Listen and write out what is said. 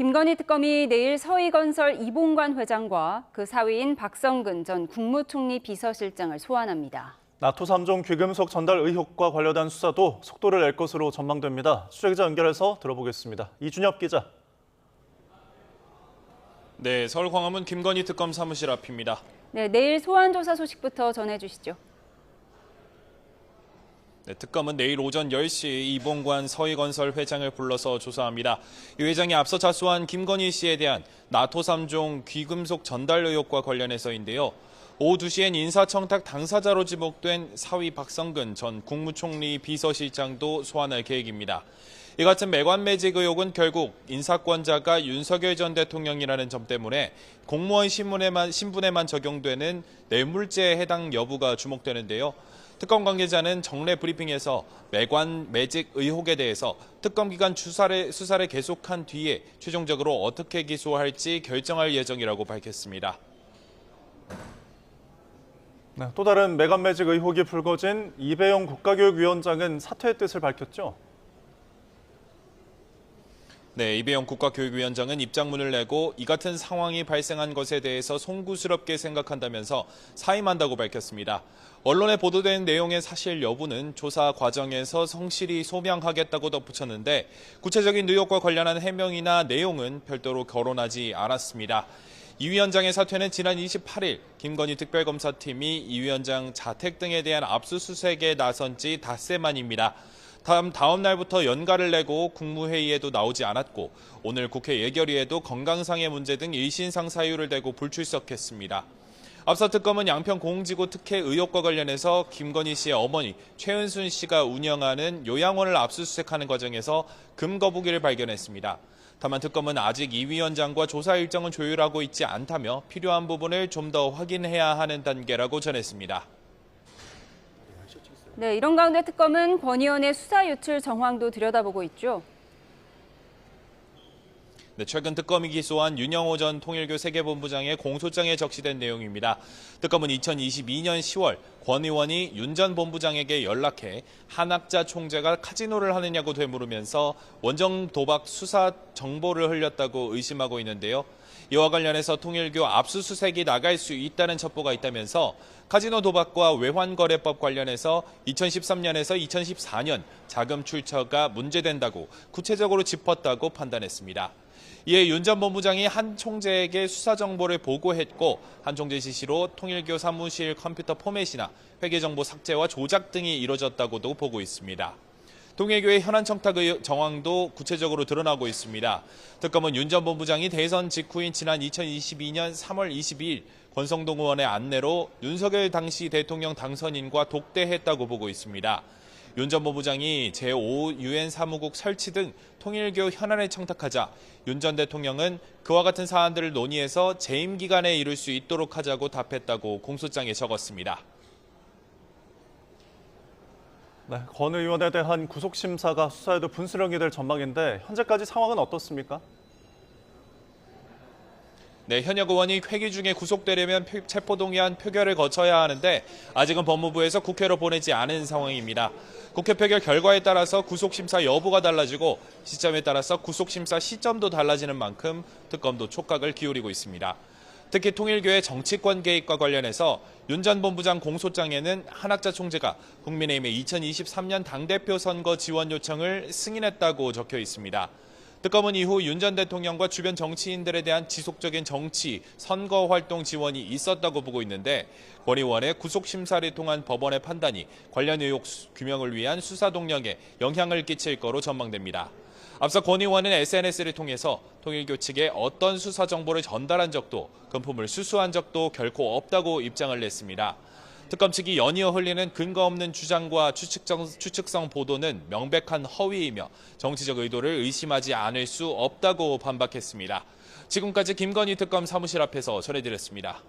김건희 특검이 내일 서희건설 이봉관 회장과 그 사위인 박성근 전 국무총리 비서실장을 소환합니다. 나토 3종 귀금속 전달 의혹과 관련한 수사도 속도를 낼 것으로 전망됩니다. 취재기자 연결해서 들어보겠습니다. 이준엽 기자. 네, 서울 광화문 김건희 특검 사무실 앞입니다. 네, 내일 소환 조사 소식부터 전해주시죠. 네, 특검은 내일 오전 10시 이봉관 서희건설 회장을 불러서 조사합니다. 이 회장이 앞서 자수한 김건희 씨에 대한 나토 3종 귀금속 전달 의혹과 관련해서인데요. 오후 2시엔 인사청탁 당사자로 지목된 사위 박성근 전 국무총리 비서실장도 소환할 계획입니다. 이 같은 매관매직 의혹은 결국 인사권자가 윤석열 전 대통령이라는 점 때문에 공무원 신분에만 적용되는 뇌물죄에 해당 여부가 주목되는데요. 특검 관계자는 정례 브리핑에서 매관매직 의혹에 대해서 특검 기간 수사를 계속한 뒤에 최종적으로 어떻게 기소할지 결정할 예정이라고 밝혔습니다. 네, 또 다른 매관매직 의혹이 불거진 이배용 국가교육위원장은 사퇴의 뜻을 밝혔죠. 네, 이배용 국가교육위원장은 입장문을 내고 이 같은 상황이 발생한 것에 대해서 송구스럽게 생각한다면서 사임한다고 밝혔습니다. 언론에 보도된 내용의 사실 여부는 조사 과정에서 성실히 소명하겠다고 덧붙였는데 구체적인 의혹과 관련한 해명이나 내용은 별도로 거론하지 않았습니다. 이 위원장의 사퇴는 지난 28일 김건희 특별검사팀이 이 위원장 자택 등에 대한 압수수색에 나선 지 닷새 만입니다. 다음 날부터 연가를 내고 국무회의에도 나오지 않았고 오늘 국회 예결위에도 건강상의 문제 등 일신상 사유를 대고 불출석했습니다. 앞서 특검은 양평 공지구 특혜 의혹과 관련해서 김건희 씨의 어머니 최은순 씨가 운영하는 요양원을 압수수색하는 과정에서 금거북이를 발견했습니다. 다만 특검은 아직 이 위원장과 조사 일정은 조율하고 있지 않다며 필요한 부분을 좀 더 확인해야 하는 단계라고 전했습니다. 네, 이런 가운데 특검은 권 의원의 수사 유출 정황도 들여다보고 있죠. 네, 최근 특검이 기소한 윤영호 전 통일교 세계본부장의 공소장에 적시된 내용입니다. 특검은 2022년 10월 권 의원이 윤 전 본부장에게 연락해 한학자 총재가 카지노를 하느냐고 되물으면서 원정 도박 수사 정보를 흘렸다고 의심하고 있는데요. 이와 관련해서 통일교 압수수색이 나갈 수 있다는 첩보가 있다면서 카지노 도박과 외환거래법 관련해서 2013년에서 2014년 자금 출처가 문제된다고 구체적으로 짚었다고 판단했습니다. 이에 윤 전 본부장이 한 총재에게 수사 정보를 보고했고 한 총재 지시로 통일교 사무실 컴퓨터 포맷이나 회계 정보 삭제와 조작 등이 이뤄졌다고도 보고 있습니다. 통일교의 현안 청탁 정황도 구체적으로 드러나고 있습니다. 특검은 윤 전 본부장이 대선 직후인 지난 2022년 3월 22일 권성동 의원의 안내로 윤석열 당시 대통령 당선인과 독대했다고 보고 있습니다. 윤 전 본부장이 제5 유엔 사무국 설치 등 통일교 현안을 청탁하자 윤 전 대통령은 그와 같은 사안들을 논의해서 재임 기간에 이룰 수 있도록 하자고 답했다고 공소장에 적었습니다. 네, 권 의원에 대한 구속심사가 수사에도 분수령이 될 전망인데 현재까지 상황은 어떻습니까? 네, 현역 의원이 회기 중에 구속되려면 체포동의안 표결을 거쳐야 하는데 아직은 법무부에서 국회로 보내지 않은 상황입니다. 국회 표결 결과에 따라서 구속심사 여부가 달라지고 시점에 따라서 구속심사 시점도 달라지는 만큼 특검도 촉각을 기울이고 있습니다. 특히 통일교의 정치권 개입과 관련해서 윤 전 본부장 공소장에는 한학자 총재가 국민의힘의 2023년 당대표 선거 지원 요청을 승인했다고 적혀 있습니다. 특검은 이후 윤 전 대통령과 주변 정치인들에 대한 지속적인 정치, 선거 활동 지원이 있었다고 보고 있는데 권 의원의 구속심사를 통한 법원의 판단이 관련 의혹 규명을 위한 수사 동력에 영향을 끼칠 거로 전망됩니다. 앞서 권 의원은 SNS를 통해서 통일교 측에 어떤 수사 정보를 전달한 적도 금품을 수수한 적도 결코 없다고 입장을 냈습니다. 특검 측이 연이어 흘리는 근거 없는 주장과 추측성 보도는 명백한 허위이며 정치적 의도를 의심하지 않을 수 없다고 반박했습니다. 지금까지 김건희 특검 사무실 앞에서 전해드렸습니다.